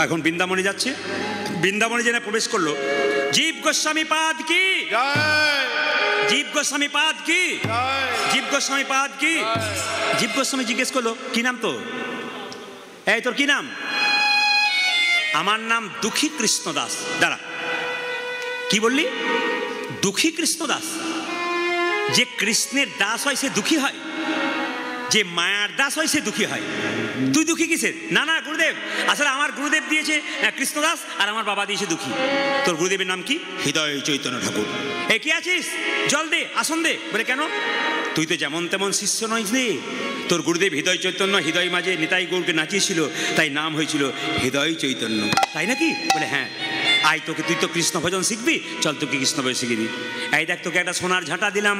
এখন বৃন্দাবনে যাচ্ছে, বৃন্দাবনে যেন প্রবেশ করলো, জীব গোস্বামী পাদ কি, জীব গোস্বামী পাদ কি, জীব গোস্বামী পাদ কি। জীব গোস্বামী জিজ্ঞেস করলো, কি নাম তো? এই তোর কি নাম? আমার নাম দুঃখী কৃষ্ণ দাস। দাঁড়া, কি বললি? দুঃখী কৃষ্ণ দাস? যে কৃষ্ণের দাস হয় সে দুঃখী হয়? যে মায়ার দাস হয় সে দুঃখী হয়? তুই দুঃখী কিসের? না না গুরুদেব, আসলে আমার গুরুদেব দিয়েছে কৃষ্ণদাস আর আমার বাবা দিয়েছে দুঃখী। তোর গুরুদেবের নাম কি? হৃদয় চৈতন্য ঠাকুর। এ কি আছিস? জল দে, আসন দে। বলে কেন? তুই তো যেমন তেমন শিষ্য নইস রে। তোর গুরুদেব হৃদয় চৈতন্য, হৃদয় মাঝে নিতাই গৌরকে নাচিয়েছিল, তাই নাম হয়েছিল হৃদয় চৈতন্য। তাই নাকি? বলে হ্যাঁ। আয় তোকে, তুই তো কৃষ্ণ ভজন শিখবি, চল তোকে কৃষ্ণ ভজন শিখিয়ে দিই। এই দেখ, তোকে একটা সোনার ঝাঁটা দিলাম।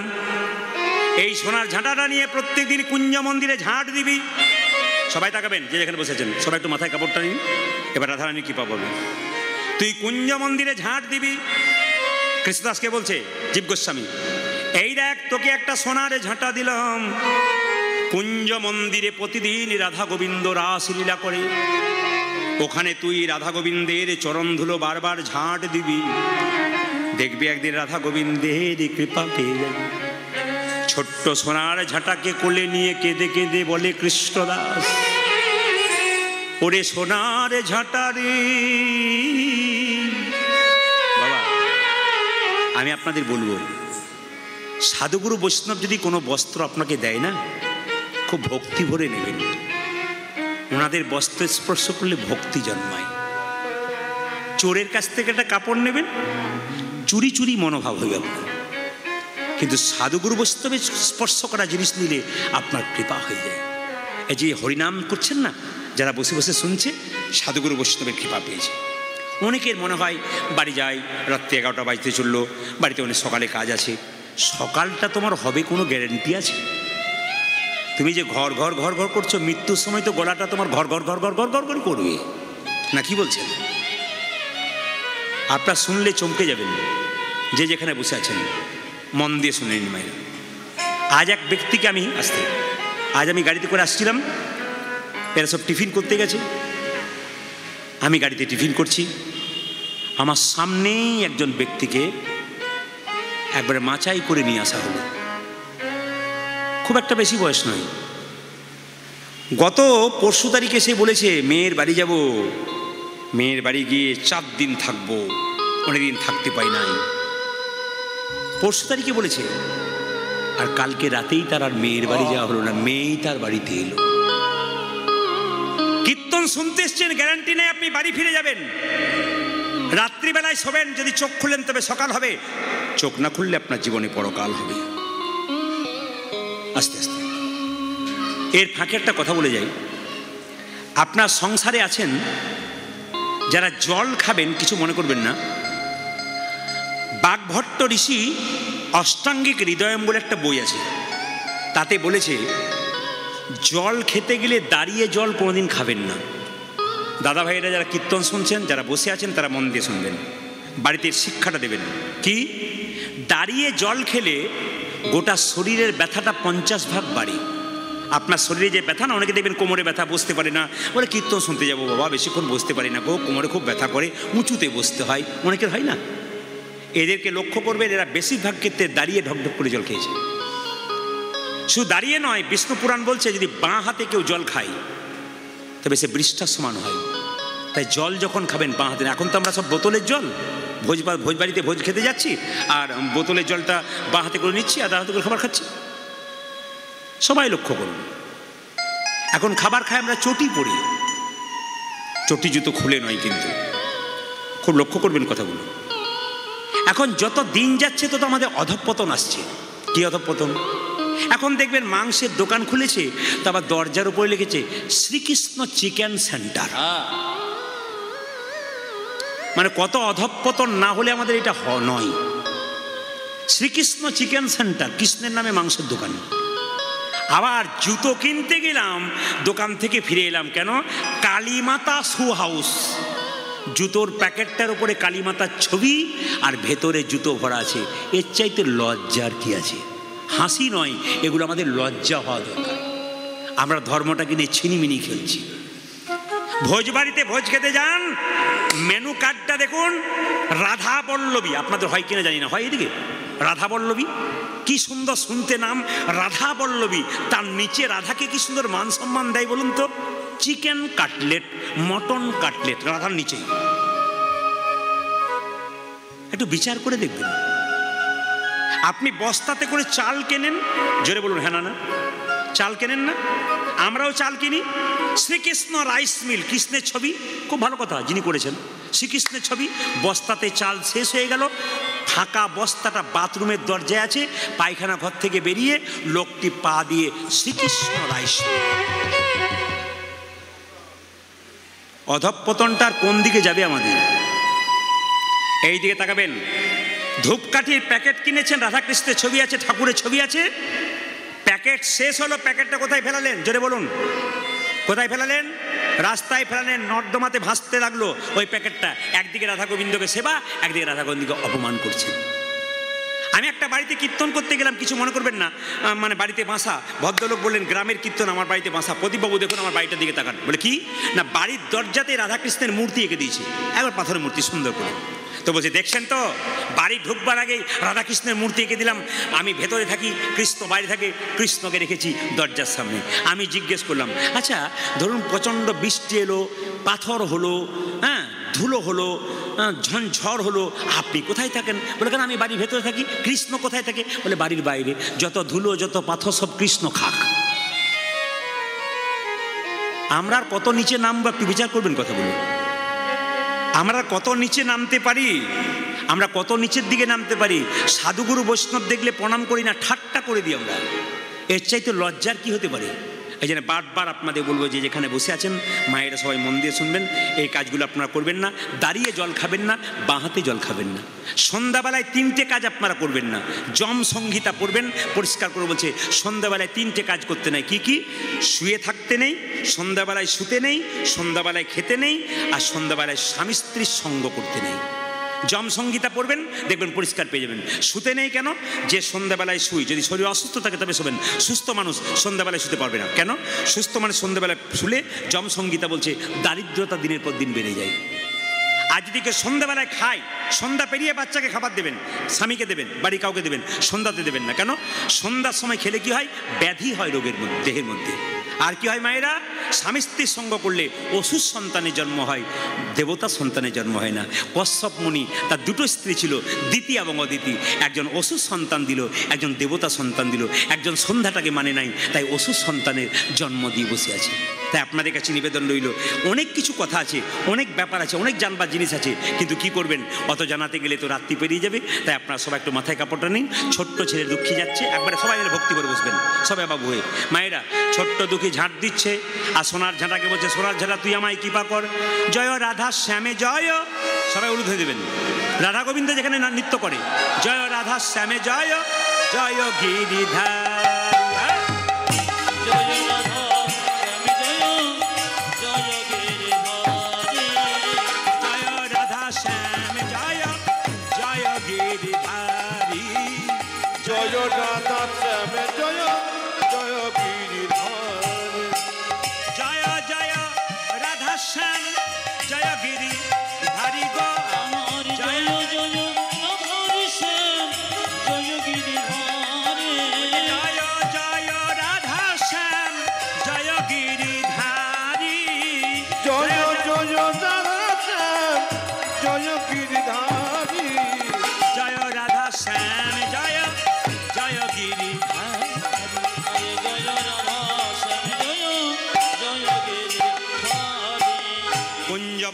এই সোনার ঝাঁটাটা নিয়ে প্রত্যেকদিন কুঞ্জ মন্দিরে ঝাঁট দিবি। সবাই তাকাবেন, যে যেখানে বসেছেন সবাই একটু মাথায় কাপড়টা নিন। এবার রাধারানী কৃপা পাবে। তুই কুঞ্জ মন্দিরে ঝাঁট দিবি। কৃষ্ণদাসকে বলছে জীব গোস্বামী, এই দেখ তোকে একটা সোনার ঝাঁটা দিলাম। কুঞ্জ মন্দিরে প্রতিদিন রাধা গোবিন্দ রাসলীলা করে, ওখানে তুই রাধা গোবিন্দের চরণ ধুলো বারবার ঝাঁট দিবি। দেখবি একদিন রাধা গোবিন্দের কৃপা পেয়ে যাবি। ছোট্ট সোনার ঝাঁটাকে কোলে নিয়ে কেঁদে কেঁদে বলে কৃষ্ণদাস, ওরে সোনার ঝাঁটা রে। বাবা, আমি আপনাদের বলবো, সাধুগুরু বৈষ্ণব যদি কোনো বস্ত্র আপনাকে দেয় না, খুব ভক্তি ভরে নেবেন। ওনাদের বস্ত্র স্পর্শ করলে ভক্তি জন্মায়। চোরের কাছ থেকে একটা কাপড় নেবেন, চুরি চুরি মনোভাব হয়ে যাবে। কিন্তু সাধুগুরু বৈষ্ণবের স্পর্শ করা জিনিস নিলে আপনার কৃপা হয়ে যায়। এই যে হরিনাম করছেন না, যারা বসে বসে শুনছে, সাধুগুরু বৈষ্ণবের কৃপা পেয়েছে। অনেকের মনে হয় বাড়ি যাই, রাত্রি 11টা বাজতে চললো, বাড়িতে অনেক সকালে কাজ আছে। সকালটা তোমার হবে কোনো গ্যারেন্টি আছে? তুমি যে ঘর ঘর ঘর ঘর করছো, মৃত্যুর সময় তো গলাটা তোমার ঘর ঘর ঘর ঘর ঘর ঘর ঘর করবে না, কি বলছেন? আপনারা শুনলে চমকে যাবেন, যে যেখানে বসে আছেন মন দিয়ে শুনে নিন মায়েরা। আজ এক ব্যক্তিকে আজ আমি গাড়িতে করে আসছিলাম, এরা সব টিফিন করতে গেছে, আমি গাড়িতে টিফিন করছি। আমার সামনেই একজন ব্যক্তিকে একবারে মাচাই করে নিয়ে আসা হলো। খুব একটা বেশি বয়স নয়। গত পরশু তারিখে সে বলেছে মেয়ের বাড়ি যাব, মেয়ের বাড়ি গিয়ে 4 দিন থাকবো, অনেকদিন থাকতে পাই নাই। পরশু তারিখে বলেছে, আর কালকে রাতেই তার আর মেয়ের বাড়ি যাওয়া হলো না, মেয়েই তার বাড়িতে এলো। কীর্তন শুনতে এসছেন, গ্যারান্টি নেই আপনি বাড়ি ফিরে যাবেন। রাত্রিবেলায় শোবেন, যদি চোখ খুললেন তবে সকাল হবে, চোখ না খুললে আপনার জীবনে পরকাল হবে। আস্তে আস্তে এর ফাঁকে একটা কথা বলে যাই, আপনার সংসারে আছেন যারা জল খাবেন, কিছু মনে করবেন না। বাগভট্ট ঋষি অষ্টাঙ্গিক হৃদয়ম বলে একটা বই আছে, তাতে বলেছে জল খেতে গেলে দাঁড়িয়ে জল কোনোদিন খাবেন না। দাদা ভাইয়েরা যারা কীর্তন শুনছেন, যারা বসে আছেন, তারা মন দিয়ে শুনবেন, বাড়িতে শিক্ষাটা দেবেন। কি? দাঁড়িয়ে জল খেলে গোটা শরীরের ব্যথাটা 50 ভাগ বাড়ে। আপনার শরীরে যে ব্যথা না, অনেকে দেখবেন কোমরে ব্যথা, বসতে পারে না, বলে কীর্তন শুনতে যাবো বাবা, বেশিক্ষণ বসতে পারি না গো, কোমরে খুব ব্যথা করে, উঁচুতে বসতে হয়, অনেকের হয় না। এদেরকে লক্ষ্য করবেন, এরা বেশিরভাগ ক্ষেত্রে দাঁড়িয়ে ঢকঢক করে জল খেয়েছে। শুধু দাঁড়িয়ে নয়, বিষ্ণু পুরাণ বলছে যদি বাঁ হাতে কেউ জল খায় তবে সে বৃষ্ঠার সমান হয়। তাই জল যখন খাবেন বাঁ হাতে। এখন তো আমরা সব বোতলের জল, ভোজবাড়িতে ভোজ খেতে যাচ্ছি আর বোতলের জলটা বাঁ হাতে করে নিচ্ছি আর ডান হাতে করে খাবার খাচ্ছি। সবাই লক্ষ্য করুন, এখন খাবার খাই আমরা চটি পরি, চটি জুতো খুলে নয়, কিন্তু খুব লক্ষ্য করবেন কথাগুলো। এখন যত দিন যাচ্ছে তত আমাদের অধঃপতন আসছে। কি অধঃপতন? এখন দেখবেন মাংসের দোকান খুলেছে, তা আবার দরজার উপরে লিখেছে শ্রীকৃষ্ণ চিকেন সেন্টার। মানে কত অধঃপতন না হলে আমাদের এটা নয়। শ্রীকৃষ্ণ চিকেন সেন্টার, কৃষ্ণের নামে মাংসের দোকান। আবার জুতো কিনতে গেলাম, দোকান থেকে ফিরে এলাম, কেন? Kalimata shoe house. জুতোর প্যাকেটটার উপরে কালীমাতার ছবি আর ভেতরে জুতো ভরা আছে। এর চাইতে লজ্জার কি আছে? হাসি নয়, এগুলো আমাদের লজ্জা হওয়া দরকার। আমরা ধর্মটাকে নিয়ে ছিনিমিনি খেলছি। ভোজবাড়িতে ভোজ খেতে যান, মেনু কার্ডটা দেখুন, রাধা বল্লভী, আপনাদের হয় কিনা জানি না, হয় এদিকে রাধা বল্লভী, কি সুন্দর শুনতে নাম রাধা বল্লভী, তার নিচে রাধাকে কি সুন্দর মান সম্মান দেয় বলুন তো, চিকেন কাটলেট, মটন কাটলেট রাধার নিচেই। একটু বিচার করে দেখবেন। আপনি বস্তাতে করে চাল কেনেন, জোরে বলুন হ্যাঁ না, চাল কেনেন না? আমরাও চাল কিনি। শ্রীকৃষ্ণ রাইস মিল, কৃষ্ণের ছবি, খুব ভালো কথা যিনি করেছেন, শ্রীকৃষ্ণের ছবি, বস্তাতে চাল শেষ হয়ে গেল, ফাঁকা বস্তাটা বাথরুমের দরজায় আছে, পায়খানা ঘর থেকে বেরিয়ে লোকটি পা দিয়ে শ্রীকৃষ্ণ রাইস মিল। অধঃপতনটার কোন দিকে যাবে আমাদের? এই দিকে তাকাবেন। ধূপকাঠির প্যাকেট কিনেছেন, রাধাকৃষ্ণের ছবি আছে, ঠাকুরের ছবি আছে, প্যাকেট শেষ হলো, প্যাকেটটা কোথায় ফেলালেন জোরে বলুন? কোথায় ফেলালেন? রাস্তায় ফেলালেন, নর্দমাতে ভাসতে লাগলো ওই প্যাকেটটা। একদিকে রাধা গোবিন্দকে সেবা, একদিকে রাধা গোবিন্দকে অপমান করছে। আমি একটা বাড়িতে কীর্তন করতে গেলাম, কিছু মনে করবেন না, মানে বাড়িতে বাসা, ভদ্রলোক বললেন গ্রামের কীর্তন, আমার বাড়িতে বাসা। প্রদীপবাবু দেখুন আমার বাড়িটার দিকে তাকান। বলে কি না, বাড়ির দরজাতে রাধাকৃষ্ণের মূর্তি এঁকে দিয়েছে, একবার পাথরের মূর্তি সুন্দর করে। তো বলছি দেখছেন তো, বাড়ি ঢুকবার আগেই রাধাকৃষ্ণের মূর্তি এঁকে দিলাম। আমি ভেতরে থাকি, কৃষ্ণ বাইরে থাকে, কৃষ্ণকে রেখেছি দরজার সামনে। আমি জিজ্ঞেস করলাম, আচ্ছা ধরুন প্রচণ্ড বৃষ্টি এলো, পাথর হলো, হ্যাঁ ধুলো হলো, ঝড় হলো, আপনি কোথায় থাকেন? বলে কেন আমি বাড়ির ভেতরে থাকি। কৃষ্ণ কোথায় থাকে? বলে বাড়ির বাইরে, যত ধুলো যত পাথর সব কৃষ্ণ খাক। আমরা আর কত নিচে নামবো একটু বিচার করবেন কথাগুলো। আমরা কত নিচে নামতে পারি, আমরা কত নিচের দিকে নামতে পারি। সাধুগুরু বৈষ্ণব দেখলে প্রণাম করি না, ঠাট্টা করে দিই আমরা। এর চাইতে লজ্জার কি হতে পারে? এই জন্য বারবার আপনাদের বলবো যে যেখানে বসে আছেন মায়েরা সবাই মন দিয়ে শুনবেন, এই কাজগুলো আপনারা করবেন না। দাঁড়িয়ে জল খাবেন না, বাঁ হাতে জল খাবেন না। সন্ধ্যাবেলায় 3টে কাজ আপনারা করবেন না। যম সংহিতা পড়বেন, পরিষ্কার করে বলছে সন্ধ্যাবেলায় 3টে কাজ করতে নেই। কি কি? শুয়ে থাকতে নেই, সন্ধ্যাবেলায় শুতে নেই, সন্ধ্যাবেলায় খেতে নেই, আর সন্ধ্যাবেলায় স্বামী স্ত্রীর সঙ্গ করতে নেই। যম সংহিতা পড়বেন, দেখবেন পরিষ্কার পেয়ে যাবেন। শুতে নেই কেন? যে সন্ধ্যাবেলায় শুই, যদি শরীর অসুস্থ থাকে তবে শোবেন। সুস্থ মানুষ সন্ধ্যাবেলায় শুতে পারবে না। কেন? সুস্থ মানুষ সন্ধ্যাবেলায় শুলে যম সংহিতা বলছে দারিদ্রতা দিনের পর দিন বেড়ে যায়। আর যদি কেউ সন্ধ্যাবেলায় খায়, সন্ধ্যা পেরিয়ে বাচ্চাকে খাবার দেবেন, স্বামীকে দেবেন, বাড়ি কাউকে দেবেন, সন্ধ্যাতে দেবেন না। কেন? সন্ধ্যার সময় খেলে কি হয়? ব্যাধি হয় রোগের মধ্যে, দেহের মধ্যে। আর কি হয় মায়েরা? স্বামী স্ত্রীর সঙ্গ করলে অসুর সন্তানের জন্ম হয়, দেবতা সন্তানের জন্ম হয় না। কশ্যপ মুনি তার 2টো স্ত্রী ছিল, দিতি এবং অদিতি। একজন অসুর সন্তান দিল, একজন দেবতা সন্তান দিল। একজন সন্ধ্যাটাকে মানে নাই, তাই অসুর সন্তানের জন্ম দিয়ে বসে আছে। তাই আপনাদের কাছে নিবেদন রইল, অনেক কিছু কথা আছে, অনেক ব্যাপার আছে, অনেক জানবার জিনিস আছে, কিন্তু কি করবেন, অত জানাতে গেলে তো রাত্রি পেরিয়ে যাবে। তাই আপনারা সবাই একটু মাথায় কাপড়টা নিন। ছোট্ট ছেলে দুঃখী যাচ্ছে, একবারে সবাই মিলে ভক্তি করে বসবেন, সবাই বাবু হয়ে। মায়েরা ছোট্ট দুঃখী ঝাঁট দিচ্ছে, আর সোনার ঝাঁটাকে বলছে সোনার ঝাঁটা তুই আমায় কৃপা কর, জয় রাধা শ্যামে জয়। সবাই উলুধ হয়ে দেবেন। রাধা গোবিন্দ যেখানে নৃত্য করে, জয় রাধা শ্যামে জয়, জয় গিরিধার।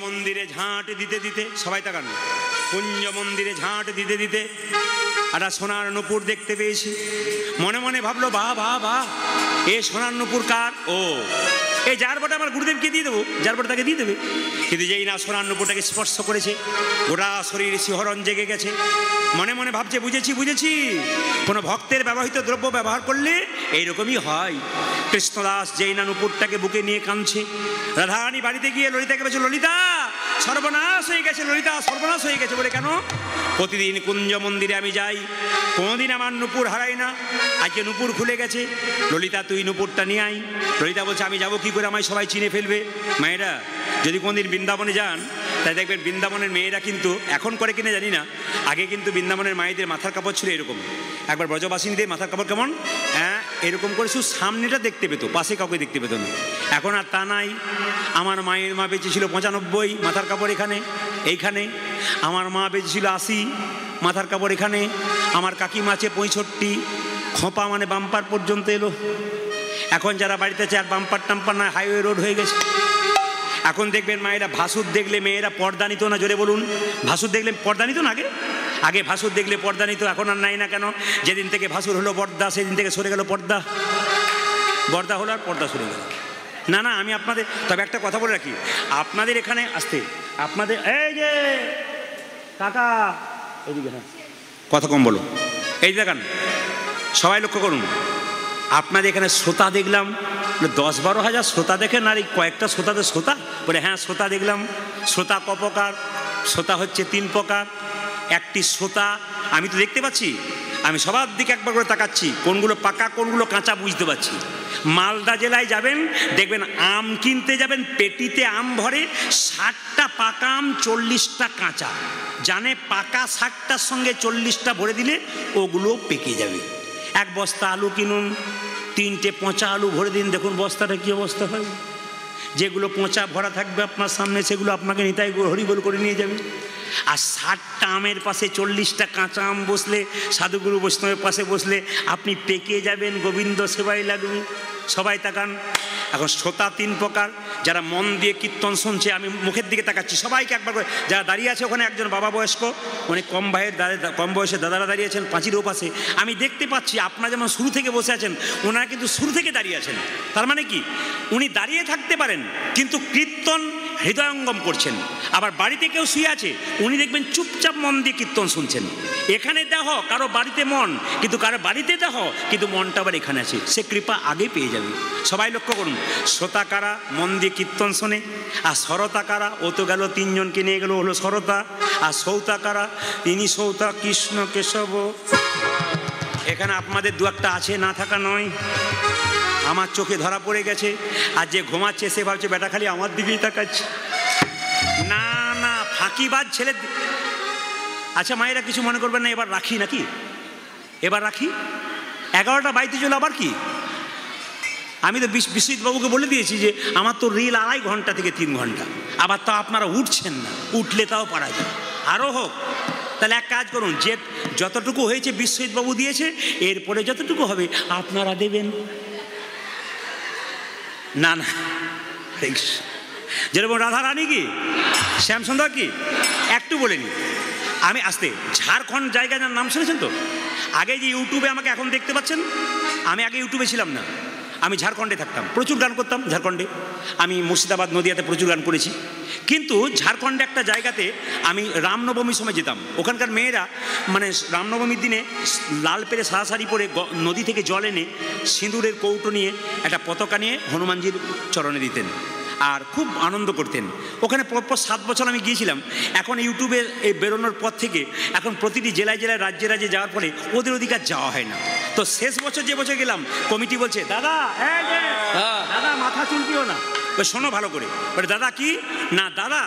মন্দিরে ঝাঁট দিতে দিতে, সবাই তাকান, কুঞ্জ মন্দিরে ঝাঁট দিতে দিতে একটা সোনার নূপুর দেখতে পেয়েছি। মনে মনে ভাবলো বাহ বাহ বাহ, এ সোনার নূপুর কার? ও এই যার বটা আমার গুরুদেবকে দিয়ে দেবো, যার বটা তাকে দিয়ে দেবে। কিন্তু যেই না সোনার নূপুরটাকে স্পর্শ করেছে, গোটা শরীর শিহরণ জেগে গেছে। মনে মনে ভাবছে বুঝেছি বুঝেছি, কোনো ভক্তের ব্যবহৃত দ্রব্য ব্যবহার করলে এইরকমই হয়। কৃষ্ণদাস যেই না নূপুরটাকে বুকে নিয়ে কাঁদছে, রাধারানী বাড়িতে গিয়ে ললিতাকে বলছে ললিতা সর্বনাশ হয়ে গেছে ললিতা, সর্বনাশ হয়ে গেছে। বলে কেন? প্রতিদিন কুঞ্জ মন্দিরে আমি যাই, কোনোদিন আমার নুপুর হারাই না, আজকে নুপুর খুলে গেছে। ললিতা তুই নুপুরটা নিয়ে আই। ললিতা বলছে আমি যাবো কি করে, আমায় সবাই চিনে ফেলবে। মায়েরা যদি কোনোদিন বৃন্দাবনে যান তাই দেখবেন বৃন্দাবনের মেয়েরা কিন্তু এখন করে কিনা জানি না, আগে কিন্তু বৃন্দাবনের মায়েদের মাথার কাপড় ছিল এরকম। একবার ব্রজবাসিনীদের মাথার কাপড় কেমন, হ্যাঁ এরকম করে শুধু সামনেটা দেখতে পেতো, পাশে কাউকে দেখতে পেতো না। এখন আর তা নাই। আমার মায়ের মা বেঁচেছিল 95 মাথার কাপড় এখানে এইখানে, আমার মা বেঁচেছিল 80 মাথার কাপড় এখানে, আমার কাকিমা আছে 65, খোঁপা মানে বাম্পার পর্যন্ত এলো। এখন যারা বাড়িতে আছে আর বাম্পার টাম্পার না, হাইওয়ে রোড হয়ে গেছে। এখন দেখবেন মায়েরা ভাসুর দেখলে মেয়েরা পর্দা নিত না, জোরে বলুন। ভাসুর দেখলে পর্দা নিত না আগে? আগে ভাসুর দেখলে পর্দা নিত, এখন আর নাই না কেন? যেদিন থেকে ভাসুর হলো পর্দা সেদিন থেকে সরে গেল পর্দা। পর্দা হলো আর পর্দা সরে গেল। না না, আমি আপনাদের তবে একটা কথা বলে রাখি, আপনাদের এখানে আসতে আপনাদের এই যে কাকা এইদিকে, হ্যাঁ কথা কম বলো, এই দেখান সবাই লক্ষ্য করুন। আপনাদের এখানে শ্রোতা দেখলাম 10-12 হাজার শ্রোতা দেখেন, আর এই কয়েকটা শ্রোতাদের শ্রোতা বলে হ্যাঁ শ্রোতা দেখলাম। শ্রোতা ক প্রকার? শ্রোতা হচ্ছে 3 প্রকার। একটি শ্রোতা আমি তো দেখতে পাচ্ছি, আমি সবার দিকে একবার করে তাকাচ্ছি, কোনগুলো পাকা কোনগুলো কাঁচা বুঝতে পারছি। মালদা জেলায় যাবেন দেখবেন আম কিনতে যাবেন, পেটিতে আম ভরে, 60টা পাকা আম 40টা কাঁচা। জানে পাকা 60টার সঙ্গে 40টা ভরে দিলে ওগুলো পেকে যাবে। এক বস্তা আলু কিনুন, 3টে পচা আলু ভরে দিন, দেখুন বস্তাটা কী অবস্থা হয়। যেগুলো পচা ভরা থাকবে আপনার সামনে সেগুলো আপনাকে নিতাই হরিবোল করে নিয়ে যাবে। আর 60টা আমের পাশে 40টা কাঁচা আম বসলে, সাধুগুরু বৈষ্ণবের পাশে বসলে আপনি পেকে যাবেন, গোবিন্দ সেবাই লাগবে। সবাই তাকান। এখন শ্রোতা 3 প্রকার। যারা মন দিয়ে কীর্তন শুনছে, আমি মুখের দিকে তাকাচ্ছি সবাইকে একবার করে। যারা দাঁড়িয়ে আছে ওখানে একজন বাবা বয়স্ক, অনেক কম কম বয়সে দাদারা দাঁড়িয়ে আছেন পাঁচির ওপাশে, আমি দেখতে পাচ্ছি আপনারা যেমন শুরু থেকে বসে আছেন, ওনারা কিন্তু শুরু থেকে দাঁড়িয়ে আছেন। তার মানে কি, উনি দাঁড়িয়ে থাকতে পারেন কিন্তু কীর্তন হৃদয়ঙ্গম করছেন। আবার বাড়িতে কেউ শুয়ে আছে, উনি দেখবেন চুপচাপ মন দিয়ে কীর্তন শুনছেন। এখানে দেহ কারো বাড়িতে মন, কিন্তু কারো বাড়িতে দেহ কিন্তু মনটা আবার এখানে আছে, সে কৃপা আগে পেয়ে যাবে। সবাই লক্ষ্য করুন, শ্রোতা কারা? মন দিয়ে কীর্তন শোনে। আর সরতা কারা? ও তো গেল 3 জনকে নিয়ে গেল, হলো সরতা। আর সৌতা কারা? তিনি সৌতা কৃষ্ণ কেশব। এখানে আপনাদের 2-1টা আছে, না থাকা নয়, আমার চোখে ধরা পড়ে গেছে। আর যে ঘুমাচ্ছে সে ভাবছে বেটা খালি আমার দিকেই তাকাচ্ছে। না না, ফাঁকিবাজ ছেলে। আচ্ছা মায়েরা কিছু মনে করবেন না, এবার রাখি নাকি? এবার রাখি। 11টা বাইতে চলে আবার কি? আমি তো বিশ্বজিৎ বাবুকে বলে দিয়েছি যে আমার তো রিল 2.5 ঘন্টা থেকে 3 ঘন্টা, আবার তা আপনারা উঠছেন না, উঠলে তাও পারা যায়, আরও হোক। তাহলে এক কাজ করুন, যে যতটুকু হয়েছে বিশ্বজিৎ বাবু দিয়েছে, এরপরে যতটুকু হবে আপনারা দেবেন। না না, যেরকম রাধারানী কি শ্যামসুন্দর কি একটু বলে নি। আমি আসতে ঝাড়খণ্ড জায়গায় নাম শুনেছেন তো? আগে যে ইউটিউবে আমাকে এখন দেখতে পাচ্ছেন, আমি আগে ইউটিউবে ছিলাম না, আমি ঝাড়খণ্ডে থাকতাম, প্রচুর গান করতাম ঝাড়খণ্ডে। আমি মুর্শিদাবাদ নদিয়াতে প্রচুর গান করেছি। কিন্তু ঝাড়খণ্ডে একটা জায়গাতে আমি রামনবমীর সময় যেতাম, ওখানকার মেয়েরা মানে রামনবমীর দিনে লাল পেরে সাদা শাড়ি পরে নদী থেকে জল এনে সিঁদুরের কৌটো নিয়ে একটা পতাকা নিয়ে হনুমানজির চরণে দিতেন আর খুব আনন্দ করতেন। ওখানে পরপর 7 বছর আমি গিয়েছিলাম। এখন ইউটিউবে এই বেরোনোর পর থেকে এখন প্রতিটি জেলায় জেলায় রাজ্যে রাজ্যে যাওয়ার ফলে ওদের ওদিকে যাওয়া হয় না। তো শেষ বছর যে বছর গেলাম, কমিটি বলছে দাদা দাদা মাথা চুলকিও না, শোনো ভালো করে। বলে দাদা কি? না দাদা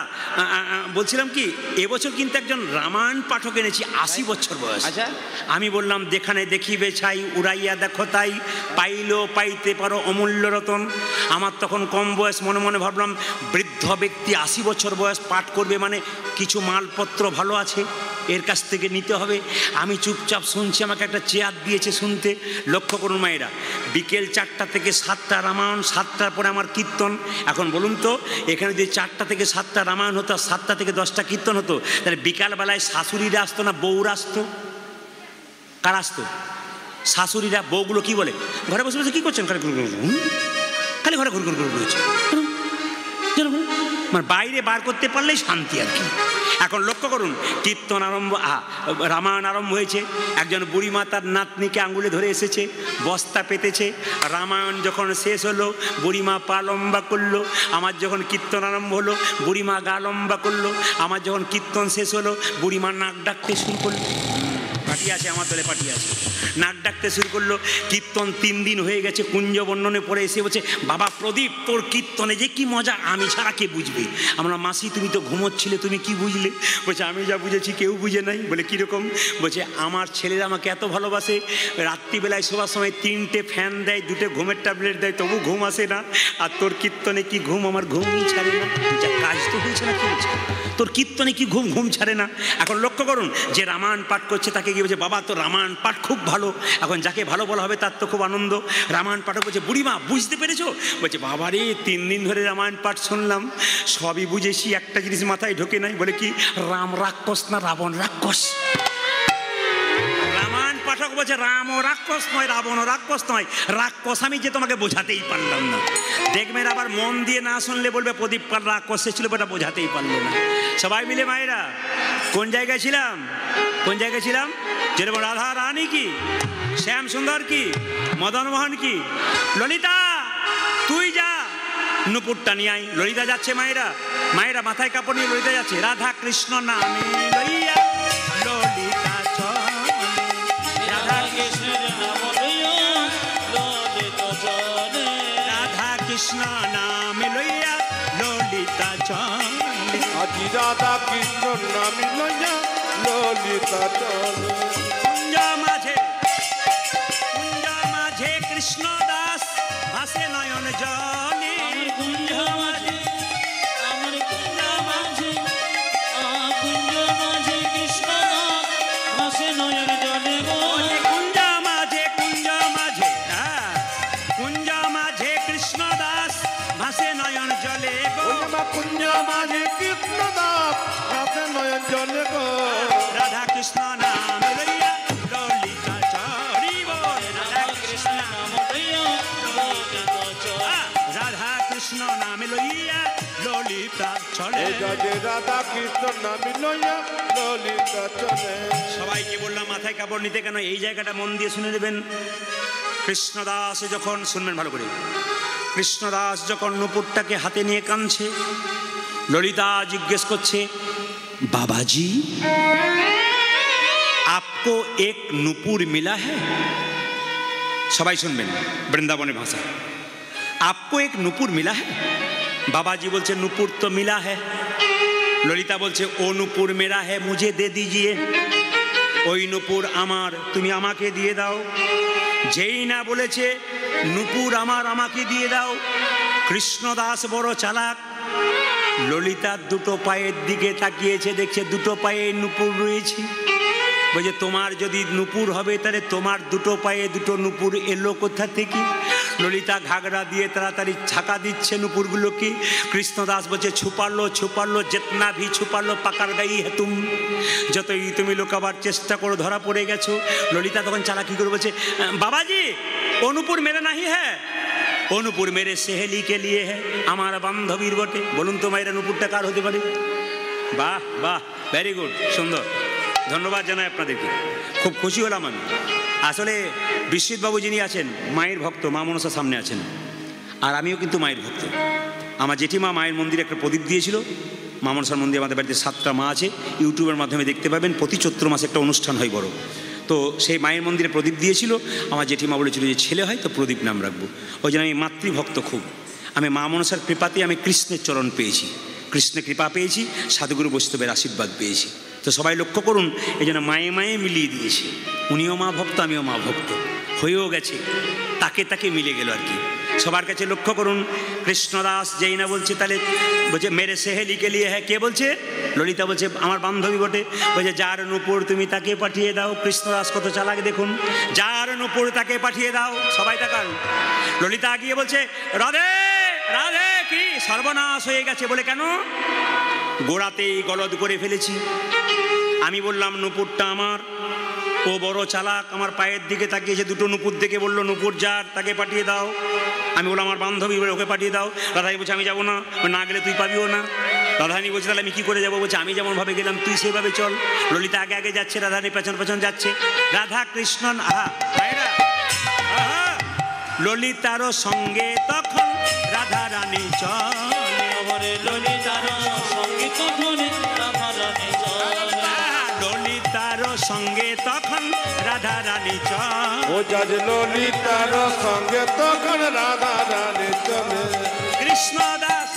বলছিলাম কি, এবছর কিন্তু একজন রামায়ণ পাঠক এনেছি, 80 বছর বয়স। আচ্ছা, আমি বললাম দেখানে দেখিবে ছাই, উড়াইয়া দেখো তাই, পাইলেও পাইতে পারো অমূল্য রতন। আমার তখন কম বয়স, মনে মনে ভাবলাম বৃদ্ধ ব্যক্তি 80 বছর বয়স পাঠ করবে মানে কিছু মালপত্র ভালো আছে, এর কাছ থেকে নিতে হবে। আমি চুপচাপ শুনছি, আমাকে একটা চেয়ার দিয়েছে শুনতে। লক্ষ্য করুন মায়েরা, বিকেল 4টা থেকে 7টা রামায়ণ, 7টার পরে আমার কীর্তন। এখন বলুন তো, এখানে যদি 4টা থেকে 7টা রামায়ণ হতো, 7টা থেকে 10টা কীর্তন হতো, তাহলে বিকালবেলায় শাশুড়িরা আসতো না বউরা আসতো? কারা আসতো? শাশুড়িরা। বউগুলো কি বলে, ঘরে বসে বসে কী করছেন, খালি ঘুরঘুর, খালি ঘরে ঘুরঘুর ঘুরঘুর করছে। মানে বাইরে বার করতে পারলেই শান্তি আর কি। এখন লক্ষ্য করুন, কীর্তন আরম্ভ, রামায়ণ আরম্ভ হয়েছে। একজন বুড়িমা তার নাতনিকে আঙুলে ধরে এসেছে, বস্তা পেতেছে। রামায়ণ যখন শেষ হলো, বুড়িমা পা লম্বা করলো। আমার যখন কীর্তন আরম্ভ হলো, বুড়িমা গা লম্বা করলো। আমার যখন কীর্তন শেষ হলো, বুড়িমা নাক ডাকতে শুরু করলো। পার্টি আছে, আমার দলে পার্টি আছে। নাক ডাকতে শুরু করলো। কীর্তন 3 দিন হয়ে গেছে। কুঞ্জ বর্ণনে পরে এসে বলছে, বাবা প্রদীপ, তোর কীর্তনে যে কি মজা, আমি ছাড়া কে বুঝবে? আমরা, মাসি তুমি তো ঘুমোচ্ছিলে, তুমি কি বুঝলে? বলছে, আমি যা বুঝেছি কেউ বুঝে নাই। বলে কীরকম? বলছে, আমার ছেলেরা আমাকে এত ভালোবাসে, রাত্রিবেলায় শোবার সময় 3টে ফ্যান দেয়, 2টে ঘুমের ট্যাবলেট দেয়, তবু ঘুম আসে না। আর তোর কীর্তনে কি ঘুম, আমার ঘুমই ছাড়ে না। কাজ তো হয়েছে না, কি হয়েছে? তোর কীর্তনে কি ঘুম ছাড়ে না। এখন লক্ষ্য করুন, যে রামায়ণ পাঠ করছে তাকে গিয়ে বলছে, বাবা তোর রামায়ণ পাঠ খুব ভালো। এখন যাকে ভালো বলা হবে তার তো খুব আনন্দ। রামায়ণ পাঠক বলছে, বুড়িমা বুঝতে পেরেছো? বলছে, বাবারে 3 দিন ধরে রামায়ণ পাঠ শুনলাম, সবই বুঝেছি, একটা জিনিস মাথায় ঢোকে নাই। বলে কি? রাম রাক্ষস না রাবণ রাক্ষস? রামায়ণ পাঠক বলছে, রামও রাক্ষস নয়, রাবণও রাক্ষস নয়, রাক্ষস আমি যে তোমাকে বোঝাতেই পারলাম না। দেখবেন আবার মন দিয়ে না শুনলে বলবে প্রদীপ পাল রাক্ষসে ছিল, ওটা বোঝাতেই পারলো না। সবাই মিলে মায়েরা কোন জায়গায় ছিলাম? কোন জায়গায় ছিলাম? যেরকম রাধা রানী কি, শ্যাম সুন্দর কি, মদন মোহন কি, ললিতা তুই যা নুপুরটা নিয়ে আয়। ললিতা যাচ্ছে, মায়েরা মাথায় কাপড় নিয়ে ললিতা যাচ্ছে। রাধা কৃষ্ণ নামে লইয়া ললিতা চলে, রাধা কৃষ্ণ রাধা কৃষ্ণ নামে লইয়া ললিতা চলে, আজি রাধা কৃষ্ণ নামে লইয়া ললিতা চলে। কুঞ্জ মাঝে কৃষ্ণ দাস ভাসে নয়ন জলে, কুঞ্জ মাঝে আমার কুঞ্জ মাঝে কৃষ্ণ দাস ভাসে নয়ন জলে। কুঞ্জ মাঝে কুঞ্জ মাঝে কৃষ্ণ দাস ভাসে নয়ন জলে গো, কুঞ্জ মাঝে কৃষ্ণ দাস ভাসে নয়ন জলে গো। রাধা কৃষ্ণ নাম লইয়া ললিতা চড়ি বল, রাধা কৃষ্ণ নাম লইয়া ললিতা চড়ি, রাধা কৃষ্ণ নাম লইয়া ললিতা চলে, রাধা কৃষ্ণ নাম লইয়া ললিতা চলে। সবাইকে বললাম মাথায় কাপড় নিতে কেন? এই জায়গাটা মন দিয়ে শুনে নেবেন। কৃষ্ণদাস যখন, শুনবেন ভালো করে, কৃষ্ণদাস যখন নুপুরটাকে হাতে নিয়ে কাঁদছে, ললিতা জিজ্ঞেস করছে, বাবাজি आपको एक नुपुर मिला है? सबाई सुनबेन वृंदावনের भाषा, आपको एक नुपुर मिला है? बाबाजी बोलছে नुपुर तो मिला है। ललिता बोलছে ओ नुपुर मेरा है, मुझे दे दीजिए। ওই নুপুর আমার, তুমি আমাকে দিয়ে দাও। যেই না বলেছে নুপুর আমার, আমাকে দিয়ে দাও, কৃষ্ণদাস বড় চালাক। ললিতার 2টো পায়ের দিকে তাকিয়েছে, দেখছে 2টো পায়ে নুপুর রয়েছে। বলছে, তোমার যদি নুপুর হবে তাহলে তোমার 2টো পায়ে 2টো নুপুর এলো কোথা থেকে? ললিতা ঘাগড়া দিয়ে তাড়াতাড়ি ছাকা দিচ্ছে নুপুরগুলোকে। কৃষ্ণদাস বলছে, ছুপালো जितना भी छुपालो পাকার গাই হে তুম, যতই তুমি লুকাবার চেষ্টা করো ধরা পড়ে গেছো। ললিতা তখন চালাকি করে বলছে, বাবাজি ও নুপুর মেরে নাহি হ্যাঁ, ও নুপুর মেরে সেহেলি কে লিয়ে হ্যাঁ, আমার বান্ধবীর বটে। বলুন তো মায়েরা নুপুরটা কার হতে পারে? বাহ বাহ, ভেরি গুড, সুন্দর, ধন্যবাদ জানাই আপনাদেরকে, খুব খুশি হলাম আমি। আসলে বিশ্বজিৎবাবু যিনি আছেন মায়ের ভক্ত, মা মনসা সামনে আছেন, আর আমিও কিন্তু মায়ের ভক্ত। আমার জেঠিমা মায়ের মন্দিরে একটা প্রদীপ দিয়েছিল। মা মনসার মন্দির আমাদের বাড়িতে 7টা মা আছে, ইউটিউবের মাধ্যমে দেখতে পাবেন, প্রতি চৈত্র মাসে একটা অনুষ্ঠান হয় বড়। তো সেই মায়ের মন্দিরে প্রদীপ দিয়েছিল। আমার জেঠিমা বলেছিল যে ছেলে হয় তো প্রদীপ নাম রাখবো। ওই জন্য আমি মাতৃভক্ত খুব। আমি মা মনসার কৃপাতে আমি কৃষ্ণের চরণ পেয়েছি, কৃষ্ণের কৃপা পেয়েছি, সাধুগুরু বৈষ্ণবের আশীর্বাদ পেয়েছি। তো সবাই লক্ষ্য করুন, এই জন্য মায়ে মায়ে মিলিয়ে দিয়েছে। উনিও মা ভক্ত, আমিও মা ভক্ত, হয়েও গেছে, তাকে মিলে গেল আর কি। সবার কাছে লক্ষ্য করুন, কৃষ্ণদাস যেই না বলছে তাহলে বলছে মেরে সেহেলিকে লিয়ে হ্যাঁ, কে বলছে? ললিতা বলছে আমার বান্ধবী বটে। বলছে যার নুপুর তুমি তাকে পাঠিয়ে দাও। কৃষ্ণদাস কত চালাক দেখুন, যার নুপুর তাকে পাঠিয়ে দাও। সবাই তাকান। ললিতা গিয়ে বলছে, রাধে রাধে, কি সর্বনাশ হয়ে গেছে। বলে কেন? গোড়াতেই গলদ করে ফেলেছি। আমি বললাম নুপুরটা আমার, ও বড় চালাক, আমার পায়ের দিকে তাকিয়েছে, দুটো নুপুর দেখে বললো নুপুর যাক, তাকে পাঠিয়ে দাও। আমি বললাম আমার বান্ধবী বলে ওকে পাঠিয়ে দাও। রাধারানী বলছে আমি যাবো না, না গেলে তুই পাবিও না। রাধারানী বলছে তাহলে আমি কী করে যাবো? বলছে আমি যেমনভাবে গেলাম তুই সেভাবে চল। ললিতা আগে আগে যাচ্ছে, রাধারানী পেছন পেছন যাচ্ছে। রাধা কৃষ্ণ আহা ভাইরা, আহা ললিতারও সঙ্গে তখন রাধারানী চলে, ললিতারও সঙ্গে তখন রাধারানী চলে, ললিতারও সঙ্গে তখন রাধারানী চলে। ও যাজ ললিতার সঙ্গে তখন রাধা রানী চলে। কৃষ্ণদাস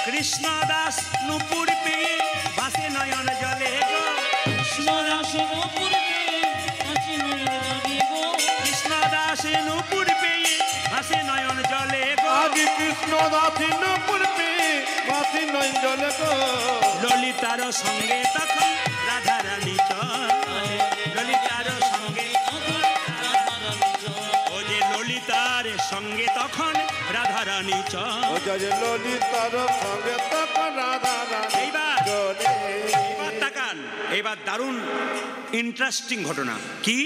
কৃষ্ণদাস নুপুর পেয়ে ভাসে নয়ন জলে গো, কৃষ্ণদাস নুপুর পেয়ে ভাসে নয়ন জলে গো, কৃষ্ণদাস নুপুর পেয়ে ভাসে নয়ন জলে গো। আজ কৃষ্ণ দাসী নুপুর পেয়ে ভাসে নয়ন জলে গো। ললিতার সঙ্গে তখন রাধারানী চলে, ললিতার সঙ্গে রাধারানী চলে, ও যে ললিতার সঙ্গে তখন রাধারানী ও চলে। যাজ ললিতার সঙ্গে তখন রাধা রানী এইবার চলে। এবার তাকান, এবার দারুণ ইন্টারেস্টিং ঘটনা কি?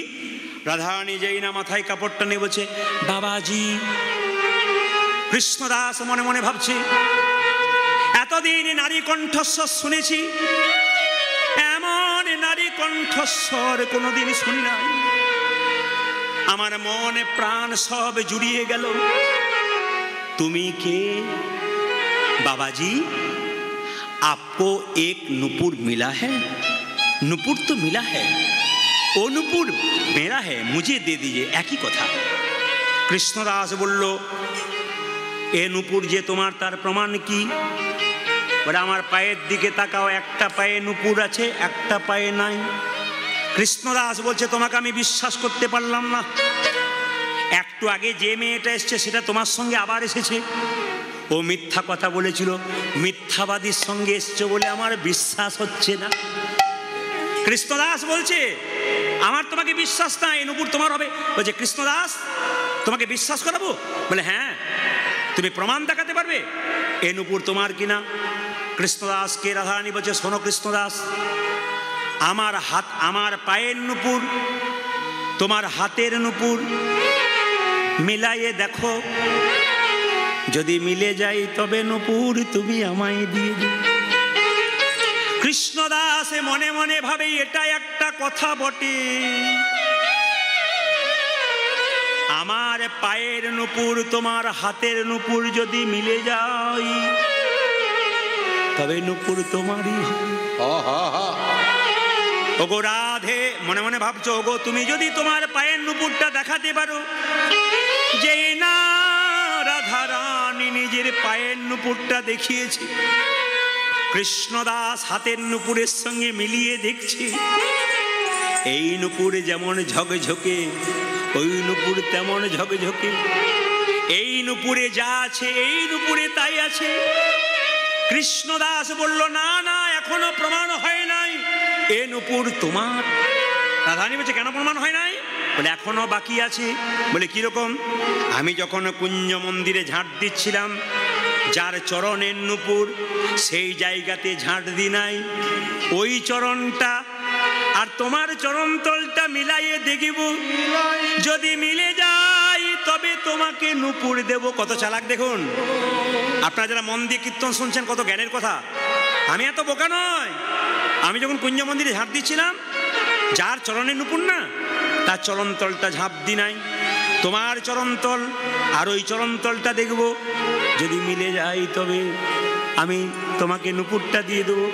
রাধারানী যেই না মাথায় কাপড়টা নিয়ে বলছে বাবাজি, কৃষ্ণদাস মনে মনে ভাবছে এতদিন নারী কণ্ঠস্বর শুনেছি, এমন নারী কণ্ঠস্বর কোনোদিন শুনি নাই। আমার মনে প্রাণ সব জুড়িয়ে গেল। তুমি কে? बाबाजी आपको एक नुपुर मिला है? नुपुर तो मिला है, वो नुपुर मेरा है, मुझे दे दीजिए। एक ही कथा। कृष्णदास बोल्लो ए नुपुर जे तुम्हार तार प्रमाण की? বলে আমার পায়ের দিকে তাকাও, একটা পায়ে নুপুর আছে, একটা পায়ে নাই। কৃষ্ণদাস বলছে তোমাকে আমি বিশ্বাস করতে পারলাম না। একটু আগে যে মেয়েটা এসছে সেটা তোমার সঙ্গে আবার এসেছে, ও মিথ্যা কথা বলেছিল, মিথ্যাবাদীর সঙ্গে এসছে বলে আমার বিশ্বাস হচ্ছে না। কৃষ্ণদাস বলছে আমার তোমাকে বিশ্বাস না, এই নুপুর তোমার হবে। বলছে কৃষ্ণদাস তোমাকে বিশ্বাস করাবো? বলে হ্যাঁ, তুমি প্রমাণ দেখাতে পারবে এই নুপুর তোমার কিনা? কৃষ্ণদাসকে রাধারানী বলছে শোনো কৃষ্ণদাস, আমার হাত, আমার পায়ের নুপুর তোমার হাতের নুপুর মিলাইয়ে দেখো, যদি মিলে যায় তবে নুপুর তুমি আমায় দিয়ে দিও। কৃষ্ণদাস মনে মনে ভাবে এটা একটা কথা বটে, আমার পায়ের নুপুর তোমার হাতের নুপুর যদি মিলে যায় তবে নুপুর তোমারই। ওগো রাধে, মনে মনে ভাবছো ওগো তুমি যদি তোমার পায়ের নুপুরটা দেখাতে পারো, যে না রাধারানী নিজের পায়ের নুপুরটা দেখিয়েছে, কৃষ্ণদাস হাতের নুপুরের সঙ্গে মিলিয়ে দেখছি এই নুপুরে যেমন ঝকঝকে ওই নুপুর তেমন ঝকঝকে, এই নুপুরে যা আছে এই নুপুরে তাই আছে। কৃষ্ণদাস বলল না না, এখনো প্রমাণ হয় নাই এ নুপুর তোমার। রাধারানী বলছে কেন প্রমাণ হয় নাই? বলে এখনো বাকি আছে। বলে কিরকম? আমি যখন কুঞ্জ মন্দিরে ঝাঁট দিচ্ছিলাম, যার চরণের নুপুর সেই জায়গাতে ঝাঁট দি নাই, ওই চরণটা আর তোমার চরণতলটা মিলাইয়ে দেখিব, যদি মিলে যায় তবে তোমাকে নুপুর দেব। কত চালাক দেখুন! আপনারা যারা মন দিয়ে কীর্তন শুনছেন কত জ্ঞানের কথা। আমি এত বোকা নয়। আমি যখন কুঞ্জ মন্দিরে ঝাঁপ দিচ্ছিলাম, যার চরণের নুপুর না তার চরণতলটা ঝাঁপ দি নাই, তোমার চরণতল আর ওই চরণতলটা দেখব, যদি মিলে যায় তবে আমি তোমাকে নুপুরটা দিয়ে দেবো।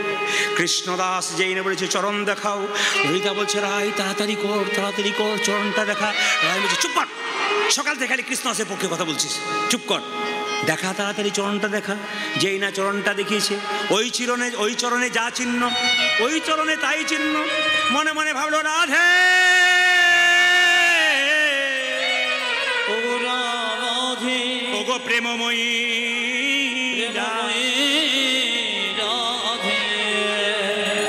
কৃষ্ণদাস যেই না বলেছে চরণ দেখাও, ললিতা বলছে রাই তাড়াতাড়ি কর, তাড়াতাড়ি কর, চরণটা দেখা। রাই বলছে চুপ কর, সকাল থেকে খালি কৃষ্ণদাসের পক্ষে কথা বলছিস, চুপ কর, দেখা তাড়াতাড়ি চরণটা দেখা। যেই না চরণটা দেখিয়েছে, ওই চরণে যা চিহ্ন ওই চরণে তাই চিহ্ন। মনে মনে ভাবলো রাধে ও রাধে, ওগো প্রেমময়ী রাধে,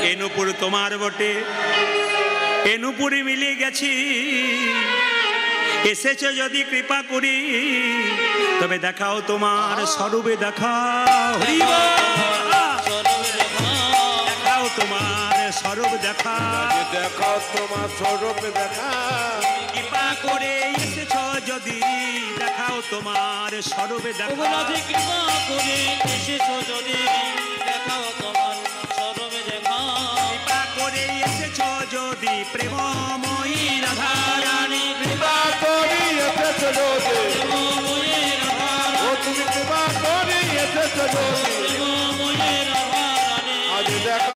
এ নুপুর তোমার বটে, এ নুপুরে মিলে গেছি, এসেছে যদি কৃপা করি তবে দেখাও তোমার স্বরূপে, দেখাও দেখাও তোমার স্বরূপ দেখা, দেখাও তোমার স্বরূপ দেখা, কৃপা করে এসেছ যদি দেখাও তোমার স্বরূপ দেখা। কৃপা করে এসেছো যদি